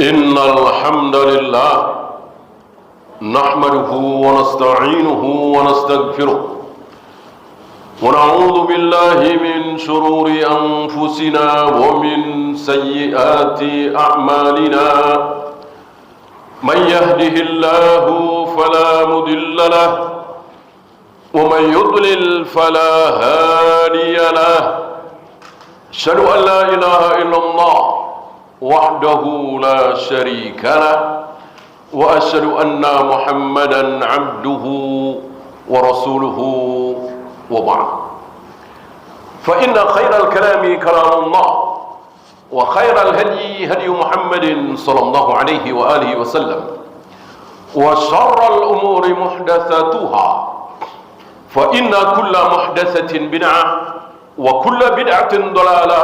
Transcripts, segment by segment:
إن الحمد لله نحمده ونستعينه ونستغفره ونعوذ بالله من شرور أنفسنا ومن سيئات أعمالنا من يهده الله فلا مضل له ومن يضلل فلا هادي له أشهد أن لا إله إلا الله وحده لا شريك له وأشهد أن محمدا عبده ورسوله وبعد فإن خير الكلام كلام الله وخير الهدي هدي محمد صلى الله عليه وآله وسلم وشر الأمور محدثاتها فإن كل محدثة بدعة وكل بدعة ضلالة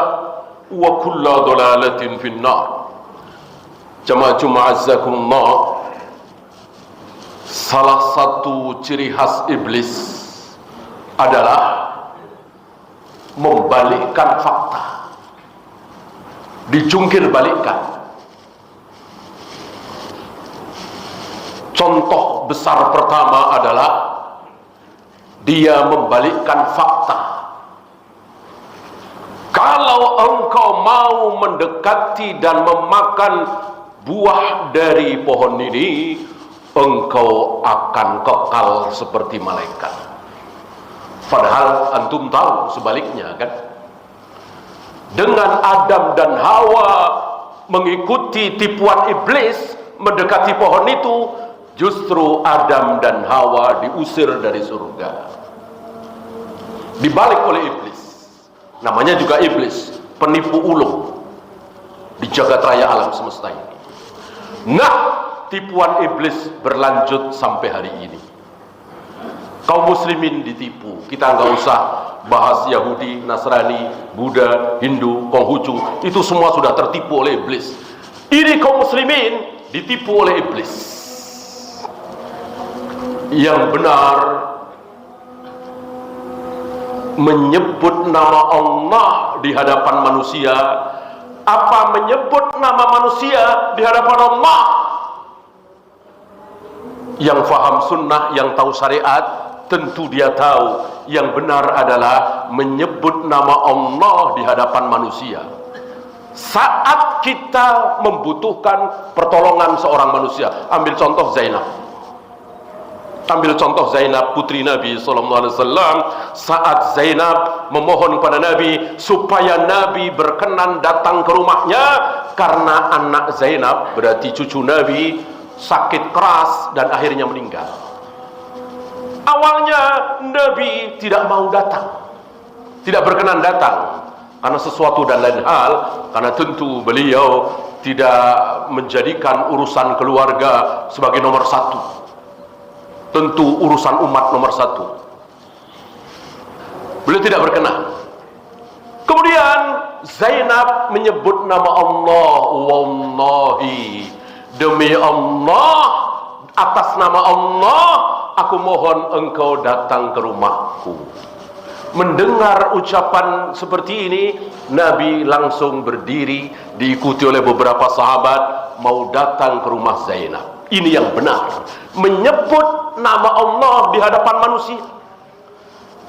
وكل ضلالة في النار. Jamaah azzakumullah, salah satu ciri khas iblis adalah membalikkan fakta, dijungkir balikkan. Contoh besar pertama adalah dia membalikkan fakta. Kalau engkau mau mendekati dan memakan buah dari pohon ini, engkau akan kekal seperti malaikat. Padahal antum tahu sebaliknya, kan? Dengan Adam dan Hawa mengikuti tipuan iblis mendekati pohon itu, justru Adam dan Hawa diusir dari surga, dibalik oleh iblis. Namanya juga iblis, penipu ulung di jagat raya alam semesta ini. Nah, tipuan iblis berlanjut sampai hari ini. Kaum muslimin ditipu. Kita nggak usah bahas Yahudi, Nasrani, Buddha, Hindu, Konghucu. Itu semua sudah tertipu oleh iblis. Ini kaum muslimin ditipu oleh iblis. Yang benar menyebut nama Allah di hadapan manusia, apa menyebut nama manusia di hadapan Allah? Yang faham sunnah, yang tahu syariat, tentu dia tahu yang benar adalah menyebut nama Allah di hadapan manusia saat kita membutuhkan pertolongan seorang manusia. Ambil contoh Zainab. Ambil contoh Zainab, putri Nabi SAW. Saat Zainab memohon kepada Nabi supaya Nabi berkenan datang ke rumahnya, karena anak Zainab, berarti cucu Nabi, sakit keras dan akhirnya meninggal. Awalnya Nabi tidak mau datang, tidak berkenan datang karena sesuatu dan lain hal, karena tentu beliau tidak menjadikan urusan keluarga sebagai nomor satu. Tentu urusan umat nomor satu. Beliau tidak berkenan. Kemudian Zainab menyebut nama Allah. Wallahi, demi Allah, atas nama Allah, aku mohon engkau datang ke rumahku. Mendengar ucapan seperti ini, Nabi langsung berdiri, diikuti oleh beberapa sahabat, mau datang ke rumah Zainab. Ini yang benar, menyebut nama Allah di hadapan manusia.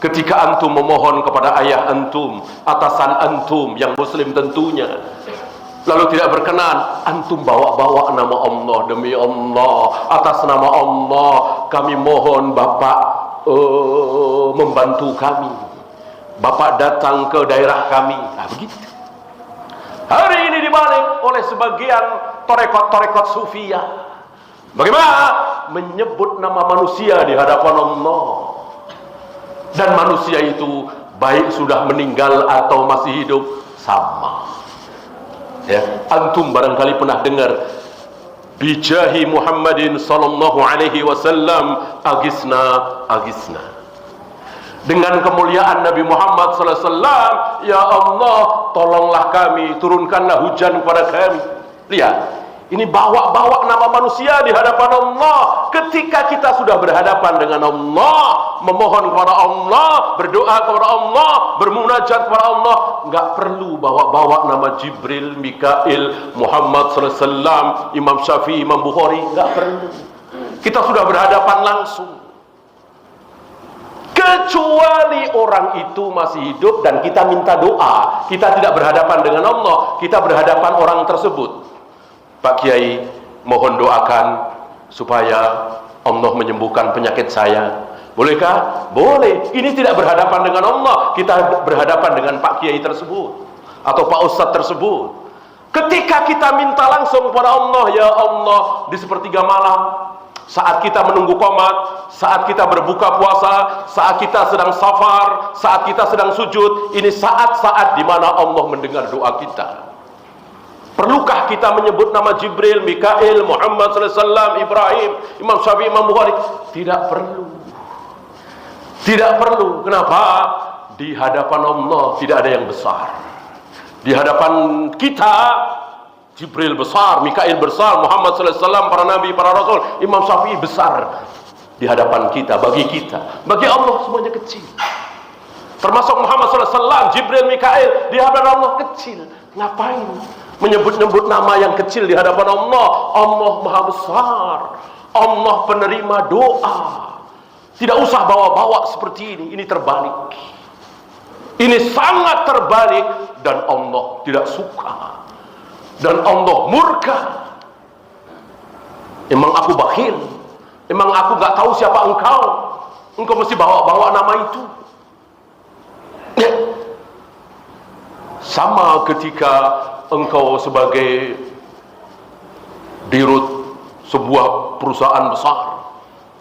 Ketika antum memohon kepada ayah antum, atasan antum yang muslim tentunya, lalu tidak berkenan, antum bawa-bawa nama Allah. Demi Allah, atas nama Allah, kami mohon Bapak membantu kami, Bapak datang ke daerah kami. Nah, begitu. Hari ini dibalik oleh sebagian torekot-torekot sufiyah. Bagaimana menyebut nama manusia di hadapan Allah, dan manusia itu baik sudah meninggal atau masih hidup sama. Ya, antum barangkali pernah dengar bijahi Muhammadin sallallahu alaihi wasallam agisna agisna. Dengan kemuliaan Nabi Muhammad sallallahu alaihi wasallam, ya Allah, tolonglah kami, turunkanlah hujan kepada kami. Lihat, Ini bawa-bawa nama manusia di hadapan Allah. Ketika kita sudah berhadapan dengan Allah, memohon kepada Allah, berdoa kepada Allah, bermunajat kepada Allah, nggak perlu bawa-bawa nama Jibril, Mikail, Muhammad sallallahu alaihi wasallam, Imam Syafi'i, Imam Bukhari, nggak perlu. Kita sudah berhadapan langsung. Kecuali orang itu masih hidup dan kita minta doa, kita tidak berhadapan dengan Allah, kita berhadapan orang tersebut. Pak Kiai, mohon doakan supaya Allah menyembuhkan penyakit saya. Bolehkah? Boleh. Ini tidak berhadapan dengan Allah, kita berhadapan dengan Pak Kiai tersebut atau Pak Ustadz tersebut. Ketika kita minta langsung kepada Allah, ya Allah, di sepertiga malam, saat kita menunggu qomat, saat kita berbuka puasa, saat kita sedang safar, saat kita sedang sujud, ini saat-saat di mana Allah mendengar doa kita. Perlukah kita menyebut nama Jibril, Mikail, Muhammad sallallahu alaihi wasallam, Ibrahim, Imam Syafi'i, Imam Bukhari? Tidak perlu. Tidak perlu. Kenapa? Di hadapan Allah tidak ada yang besar. Di hadapan kita, Jibril besar, Mikail besar, Muhammad sallallahu alaihi wasallam, para nabi, para rasul, Imam Syafi'i besar. Di hadapan kita, bagi kita, bagi Allah semuanya kecil. Termasuk Muhammad sallallahu alaihi wasallam, Jibril, Mikail, di hadapan Allah kecil. Ngapain menyebut-nyebut nama yang kecil di hadapan Allah? Allah Maha Besar, Allah penerima doa. Tidak usah bawa-bawa seperti ini terbalik. Ini sangat terbalik dan Allah tidak suka. Dan Allah murka. Emang aku bakhil? Emang aku gak tahu siapa engkau? Engkau mesti bawa-bawa nama itu. Sama ketika engkau sebagai dirut sebuah perusahaan besar,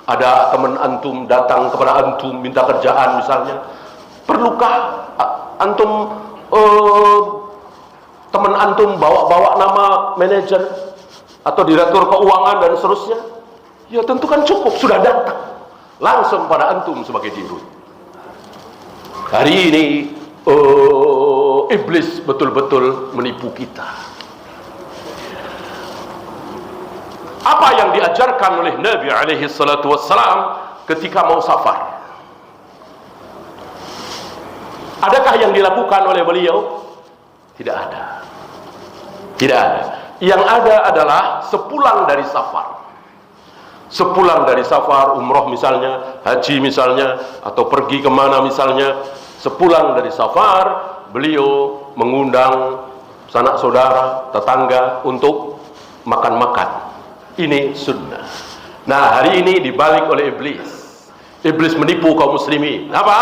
ada teman antum datang kepada antum minta kerjaan misalnya, perlukah antum teman antum bawa-bawa nama manajer atau direktur keuangan dan seterusnya? Ya tentu kan cukup, sudah datang langsung pada antum sebagai dirut. Hari ini iblis betul-betul menipu kita. Apa yang diajarkan oleh Nabi alaihi salatu wassalam ketika mau safar? Adakah yang dilakukan oleh beliau? Tidak ada. Tidak ada. Yang ada adalah sepulang dari safar. Sepulang dari safar, umroh misalnya, haji misalnya, atau pergi kemana misalnya, sepulang dari safar, beliau mengundang sanak saudara, tetangga untuk makan-makan. Ini sunnah. Nah, hari ini dibalik oleh iblis. Iblis menipu kaum muslimin. Apa?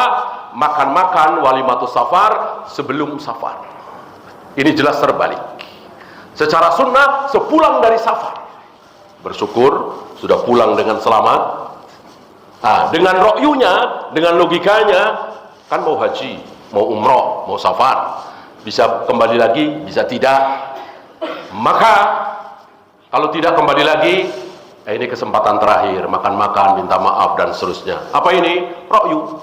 Makan-makan walimatus safar sebelum safar. Ini jelas terbalik. Secara sunnah, sepulang dari safar, bersyukur sudah pulang dengan selamat. Nah, dengan ro'yunya, dengan logikanya, kan mau haji, mau umroh, mau safar, bisa kembali lagi, bisa tidak. Maka kalau tidak kembali lagi, ini kesempatan terakhir, makan-makan, minta maaf dan seterusnya. Apa ini? Ro'yu,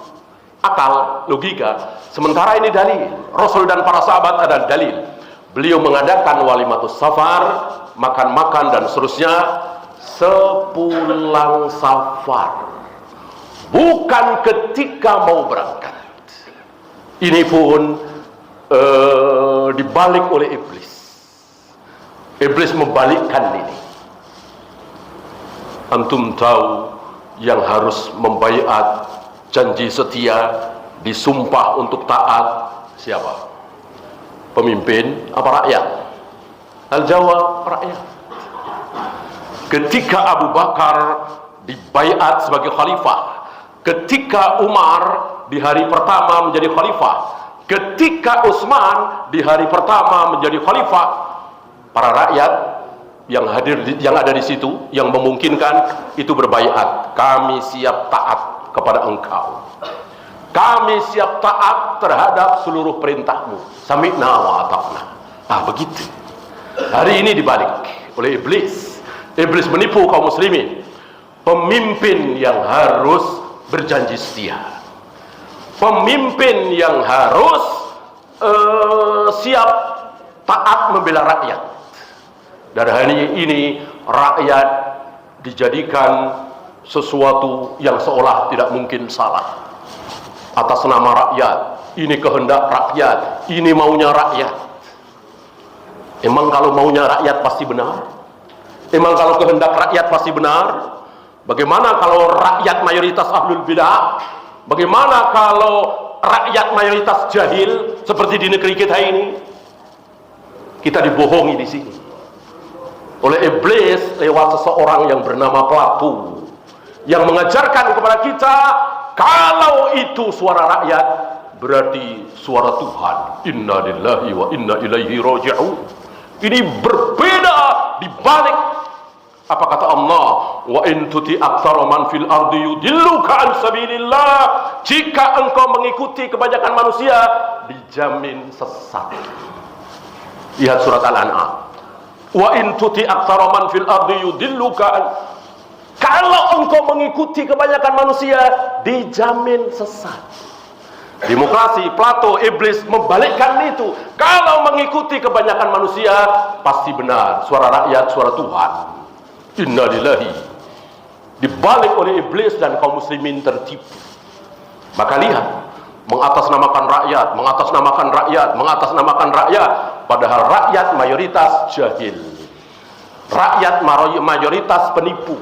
akal, logika. Sementara ini dalil. Rasul dan para sahabat ada dalil. Beliau mengadakan walimatus safar, makan-makan dan seterusnya sepulang safar, bukan ketika mau berangkat. Ini pun dibalik oleh iblis. Iblis membalikkan ini. Antum tahu yang harus membaiat, janji setia, disumpah untuk taat siapa? Pemimpin apa rakyat? Al-jawab rakyat. Ketika Abu Bakar dibaiat sebagai khalifah, ketika Umar di hari pertama menjadi khalifah, ketika Utsman di hari pertama menjadi khalifah, para rakyat yang hadir, yang ada di situ, yang memungkinkan itu berbaiat. Kami siap taat kepada engkau. Kami siap taat terhadap seluruh perintahmu. Sami'na wa ata'na. Nah, begitu. Hari ini dibalik oleh iblis. Iblis menipu kaum muslimin. Pemimpin yang harus berjanji setia. Pemimpin yang harus siap taat membela rakyat. Dan hari ini rakyat dijadikan sesuatu yang seolah tidak mungkin salah. Atas nama rakyat, ini kehendak rakyat, ini maunya rakyat. Emang kalau maunya rakyat pasti benar? Emang kalau kehendak rakyat pasti benar? Bagaimana kalau rakyat mayoritas ahlul bidah? Bagaimana kalau rakyat mayoritas jahil seperti di negeri kita ini? Kita dibohongi di sini oleh iblis lewat seseorang yang bernama Plato, yang mengajarkan kepada kita kalau itu suara rakyat berarti suara Tuhan. Inna lillahi wa inna ilaihi raji'un. Ini berbeda dibalik apa kata Allah, wa in tuti aktsara man fil ardi yudilluka an sabilillah. Jika engkau mengikuti kebanyakan manusia dijamin sesat. Lihat surat Al-An'am. Wa in tuti aktsara man fil ardi yudilluka an. Kalau engkau mengikuti kebanyakan manusia dijamin sesat. Demokrasi, Plato, iblis membalikkan itu. Kalau mengikuti kebanyakan manusia pasti benar, suara rakyat, suara Tuhan. Inna lillahi. Dibalik oleh iblis dan kaum muslimin tertipu. Maka lihat, mengatasnamakan rakyat, mengatasnamakan rakyat, mengatasnamakan rakyat, padahal rakyat mayoritas jahil, rakyat mayoritas penipu.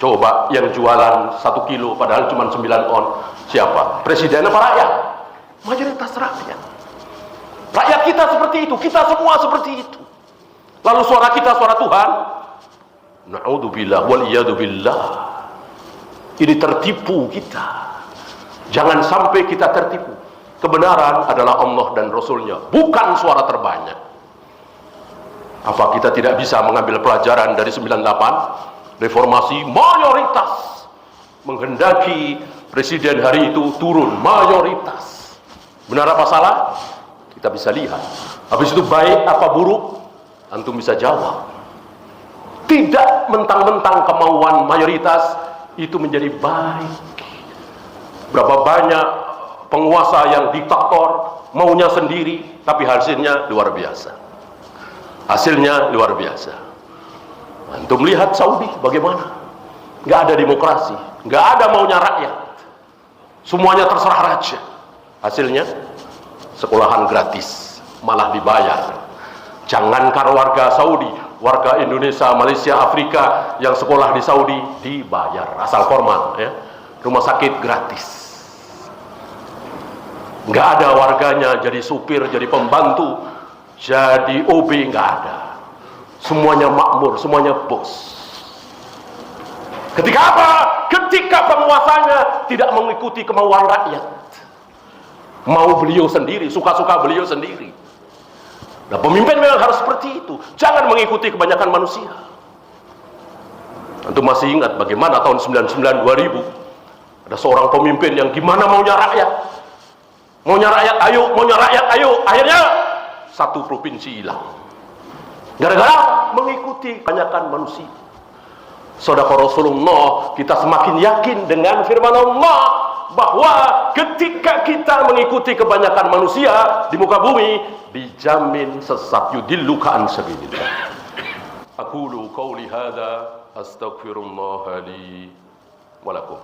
Coba yang jualan 1 kilo padahal cuma 9 on, siapa? Presiden apa rakyat? Mayoritas rakyat. Rakyat kita seperti itu, kita semua seperti itu. Lalu suara kita suara Tuhan? Na'udzubillah wal iyadzubillah. Ini tertipu kita. Jangan sampai kita tertipu. Kebenaran adalah Allah dan Rasulnya, bukan suara terbanyak. Apa kita tidak bisa mengambil pelajaran dari 98? Reformasi mayoritas menghendaki presiden hari itu turun mayoritas. Benar apa salah? Kita bisa lihat. Habis itu baik apa buruk? Antum bisa jawab. Tidak mentang-mentang kemauan mayoritas itu menjadi baik. Berapa banyak penguasa yang diktator maunya sendiri, tapi hasilnya luar biasa. Hasilnya luar biasa. Antum lihat Saudi bagaimana? Nggak ada demokrasi, nggak ada maunya rakyat. Semuanya terserah raja. Hasilnya sekolahan gratis, malah dibayar. Jangankan warga Saudi, warga Indonesia, Malaysia, Afrika yang sekolah di Saudi dibayar, asal formal ya. Rumah sakit gratis. Nggak ada warganya jadi supir, jadi pembantu, jadi OB, nggak ada. Semuanya makmur, semuanya bos. Ketika apa? Ketika penguasanya tidak mengikuti kemauan rakyat. Mau beliau sendiri, suka-suka beliau sendiri. Nah, pemimpin memang harus seperti itu. Jangan mengikuti kebanyakan manusia. Antum masih ingat bagaimana tahun 99 2000 ada seorang pemimpin yang gimana maunya rakyat. Maunya rakyat ayo, maunya rakyat ayo. Akhirnya satu provinsi hilang. Gara-gara mengikuti kebanyakan manusia. Saudara Rasulullah, kita semakin yakin dengan firman Allah bahwa ketika kita mengikuti kebanyakan manusia di muka bumi dijamin sesat. Yudilluka an sabilillah. Aqulu qawli hadza astaghfirullah li wa lakum.